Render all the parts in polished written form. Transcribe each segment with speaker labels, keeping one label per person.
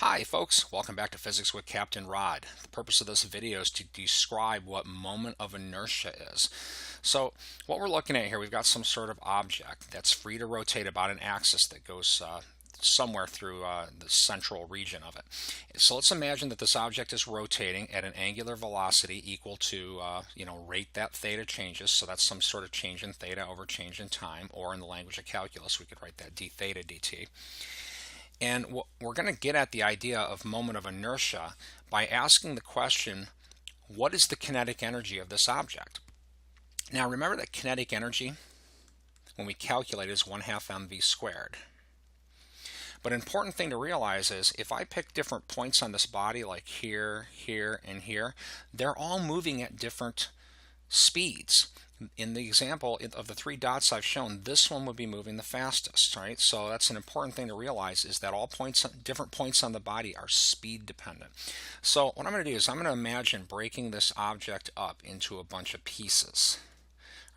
Speaker 1: Hi folks, welcome back to Physics with Captain Rod. The purpose of this video is to describe what moment of inertia is. So what we're looking at here, we've got some sort of object that's free to rotate about an axis that goes somewhere through the central region of it. So let's imagine that this object is rotating at an angular velocity equal to, rate that theta changes. So that's some sort of change in theta over change in time, or in the language of calculus, we could write that d theta dt. And we're going to get at the idea of moment of inertia by asking the question, what is the kinetic energy of this object? Now remember that kinetic energy, when we calculate, is 1/2 mv squared. But an important thing to realize is if I pick different points on this body, like here, here, and here, they're all moving at different speeds. In the example of the 3 dots I've shown, this one would be moving the fastest, right? So that's an important thing to realize, is that all points, different points on the body, are speed dependent. So what I'm going to do is I'm going to imagine breaking this object up into a bunch of pieces.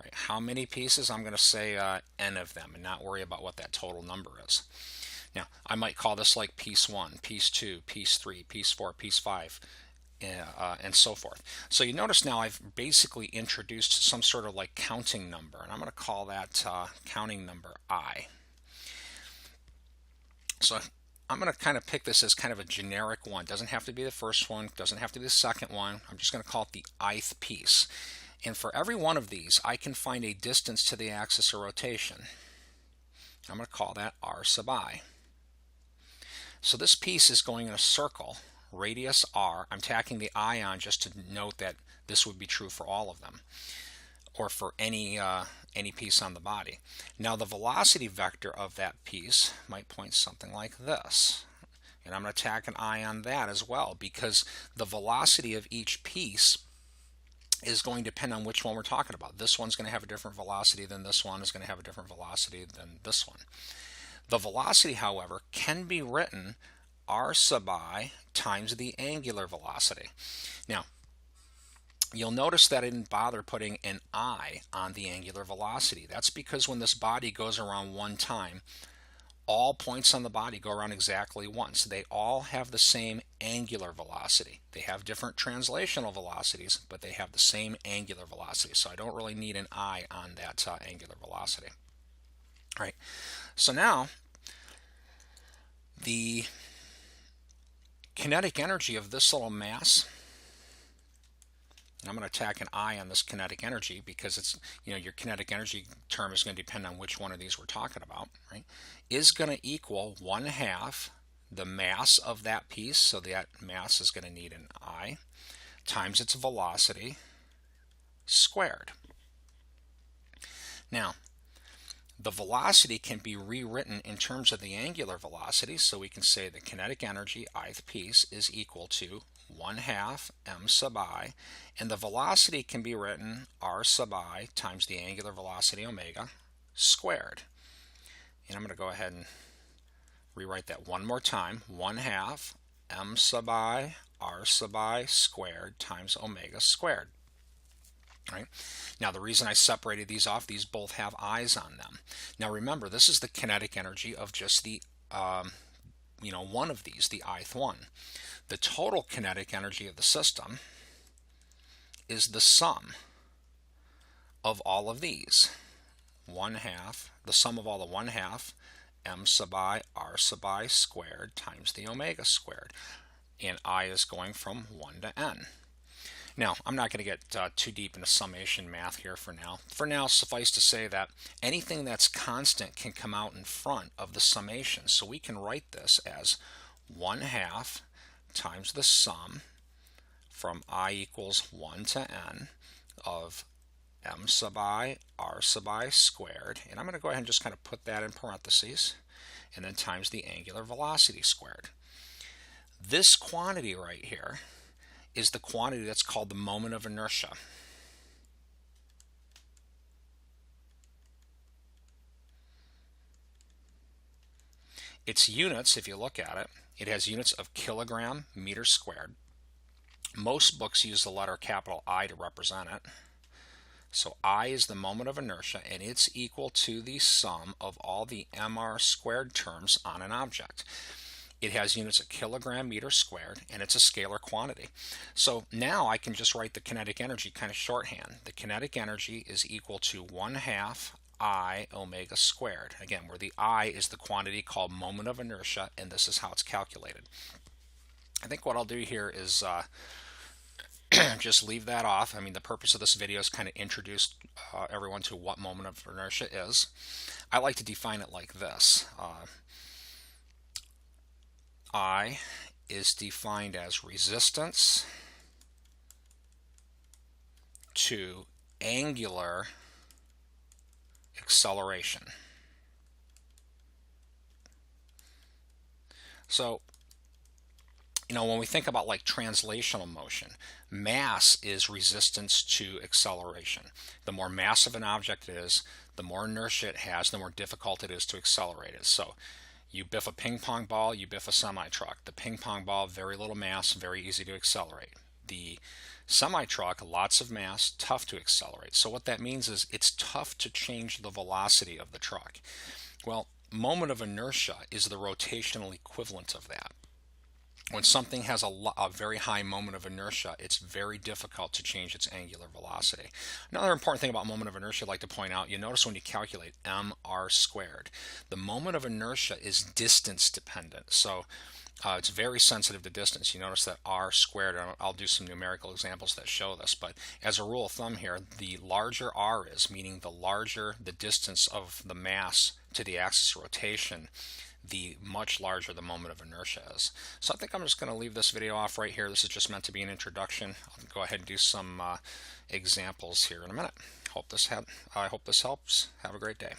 Speaker 1: Right? How many pieces? I'm going to say n of them and not worry about what that total number is. Now I might call this like piece 1, piece 2, piece 3, piece 4, piece 5. And so forth. So you notice now I've basically introduced some sort of like counting number, and I'm going to call that counting number I. So I'm going to kind of pick this as kind of a generic one. Doesn't have to be the first one, doesn't have to be the second one. I'm just going to call it the ith piece. And for every one of these, I can find a distance to the axis of rotation. I'm going to call that r sub I. So this piece is going in a circle, radius r. I'm tacking the I on just to note that this would be true for all of them, or for any piece on the body. Now the velocity vector of that piece might point something like this, and I'm going to tack an I on that as well, because the velocity of each piece is going to depend on which one we're talking about. This one's going to have a different velocity than this one, is going to have a different velocity than this one. The velocity, however, can be written r sub I times the angular velocity. Now, you'll notice that I didn't bother putting an I on the angular velocity. That's because when this body goes around one time, all points on the body go around exactly once. They all have the same angular velocity. They have different translational velocities, but they have the same angular velocity. So I don't really need an I on that angular velocity. All right. So now the kinetic energy of this little mass, and I'm going to tack an I on this kinetic energy because it's, your kinetic energy term is going to depend on which one of these we're talking about, right, is going to equal 1/2 the mass of that piece, so that mass is going to need an I, times its velocity squared. Now, the velocity can be rewritten in terms of the angular velocity, so we can say the kinetic energy, ith piece, is equal to 1/2 m sub I, and the velocity can be written r sub I times the angular velocity omega squared. And I'm going to go ahead and rewrite that one more time. 1/2 m sub I r sub I squared times omega squared. Right? Now the reason I separated these off, these both have I's on them. Now remember, this is the kinetic energy of just the one of these, the ith one. The total kinetic energy of the system is the sum of all of these. 1/2, the sum of all the 1/2 m sub I r sub I squared times the omega squared. And I is going from 1 to n. Now, I'm not going to get too deep into summation math here for now. For now, suffice to say that anything that's constant can come out in front of the summation. So we can write this as 1/2 times the sum from I equals 1 to n of m sub I r sub I squared. And I'm going to go ahead and just kind of put that in parentheses, and then times the angular velocity squared. This quantity right here is the quantity that's called the moment of inertia. Its units, if you look at it, it has units of kilogram meter squared. Most books use the letter capital I to represent it. So I is the moment of inertia, and it's equal to the sum of all the mr squared terms on an object. It has units of kilogram meter squared, and it's a scalar quantity. So now I can just write the kinetic energy kind of shorthand. The kinetic energy is equal to 1/2 I omega squared. Again, where the I is the quantity called moment of inertia, and this is how it's calculated. I think what I'll do here is just leave that off. I mean, the purpose of this video is kind of introduce everyone to what moment of inertia is. I like to define it like this. I is defined as resistance to angular acceleration. So, when we think about like translational motion, mass is resistance to acceleration. The more massive an object is, the more inertia it has, the more difficult it is to accelerate it. So you biff a ping pong ball, you biff a semi-truck. The ping pong ball, very little mass, very easy to accelerate. The semi-truck, lots of mass, tough to accelerate. So what that means is it's tough to change the velocity of the truck. Well, moment of inertia is the rotational equivalent of that. When something has a very high moment of inertia, it's very difficult to change its angular velocity. Another important thing about moment of inertia I'd like to point out, you notice when you calculate mr squared, the moment of inertia is distance dependent. So it's very sensitive to distance. You notice that r squared, and I'll do some numerical examples that show this, but as a rule of thumb here, the larger r is, meaning the larger the distance of the mass to the axis of rotation, the much larger the moment of inertia is. So I think I'm just going to leave this video off right here. This is just meant to be an introduction. I'll go ahead and do some examples here in a minute. I hope this helps. Have a great day.